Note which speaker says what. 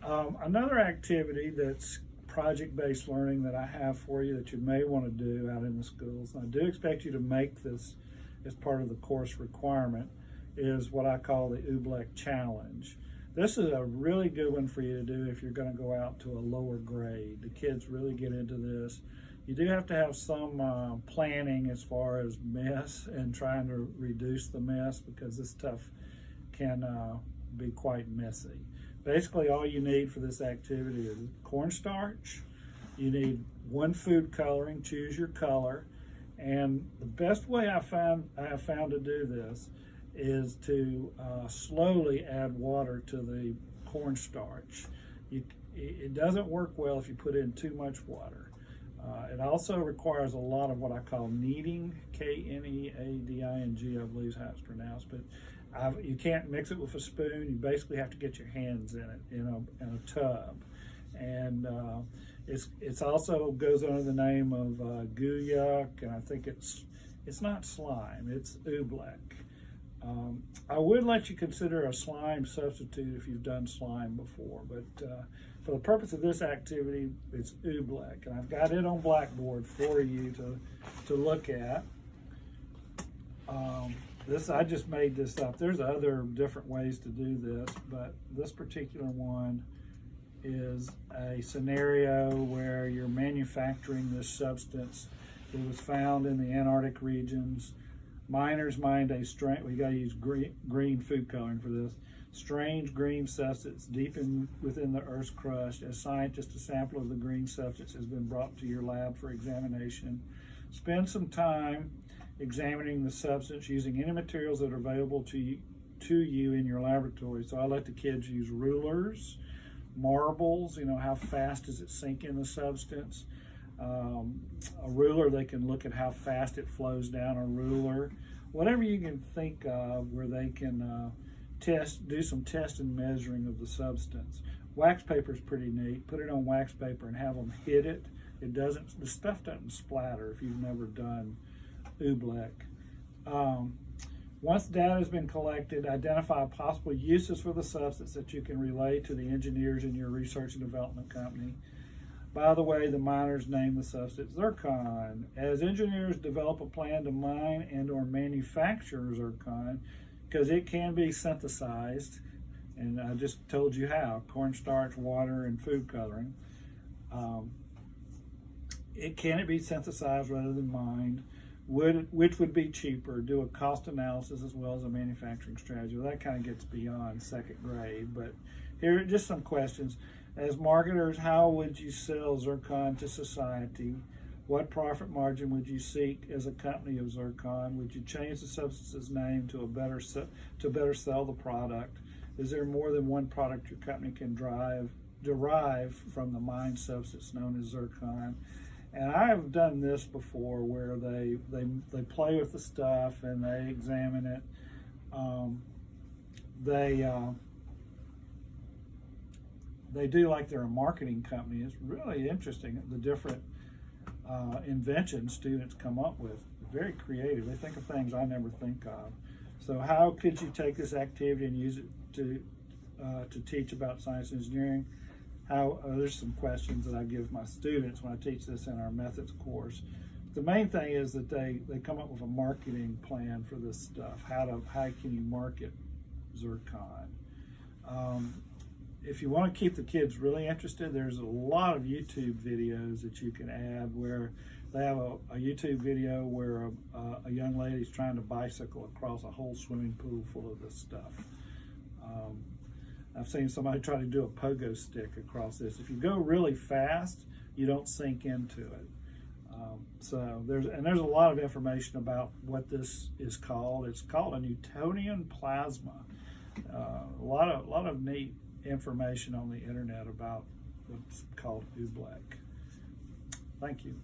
Speaker 1: Another activity that's project-based learning that I have for you that you may want to do out in the schools, and I do expect you to make this as part of the course requirement, is what I call the Ooblek Challenge. This is a really good one for you to do if you're going to go out to a lower grade. The kids really get into this. You do have to have some planning as far as mess and trying to reduce the mess, because this stuff can be quite messy. Basically, all you need for this activity is cornstarch. You need one food coloring, choose your color. And the best way I have found to do this is to slowly add water to the cornstarch. It doesn't work well if you put in too much water. It also requires a lot of what I call kneading, K-N-E-A-D-I-N-G, I believe is how it's pronounced, but you can't mix it with a spoon. You basically have to get your hands in it in a tub. And it's also goes under the name of Guyuk, and I think it's not slime, it's Ooblek. I would let you consider a slime substitute if you've done slime before, but for the purpose of this activity, it's Ooblek, and I've got it on Blackboard for you to look at. I just made this up. There's other different ways to do this, but this particular one is a scenario where you're manufacturing this substance that was found in the Antarctic regions. Miners mined a strange, we gotta use green food coloring for this, strange green substance deep within the Earth's crust. As scientists, a sample of the green substance has been brought to your lab for examination. Spend some time examining the substance using any materials that are available to you in your laboratory. So I let the kids use rulers, marbles, how fast does it sink in the substance. A ruler, they can look at how fast it flows down a ruler. Whatever you can think of where they can do some test and measuring of the substance. Wax paper is pretty neat. Put it on wax paper and have them hit it. The stuff doesn't splatter if you've never done Ooblek. Once data has been collected, identify possible uses for the substance that you can relay to the engineers in your research and development company. By the way, the miners named the substance zircon. As engineers develop a plan to mine and or manufacture zircon, because it can be synthesized, and I just told you how, cornstarch, water, and food coloring. Can it be synthesized rather than mined? Which would be cheaper? Do a cost analysis as well as a manufacturing strategy. Well, that kind of gets beyond second grade, but here are just some questions. As marketers, how would you sell zircon to society? What profit margin would you seek as a company of zircon? Would you change the substance's name to better sell the product? Is there more than one product your company can derive from the mined substance known as zircon? And I have done this before where they play with the stuff and they examine it. They do like they're a marketing company. It's really interesting, the different inventions students come up with. Very creative. They think of things I never think of. So how could you take this activity and use it to teach about science and engineering? There's some questions that I give my students when I teach this in our methods course. The main thing is that they come up with a marketing plan for this stuff. How can you market zircon? If you want to keep the kids really interested, there's a lot of YouTube videos that you can add where they have a YouTube video where a young lady's trying to bicycle across a whole swimming pool full of this stuff. I've seen somebody try to do a pogo stick across this. If you go really fast, you don't sink into it. There's a lot of information about what this is called. It's called a Newtonian plasma. A lot of neat information on the internet about what's called Ooblek. Thank you.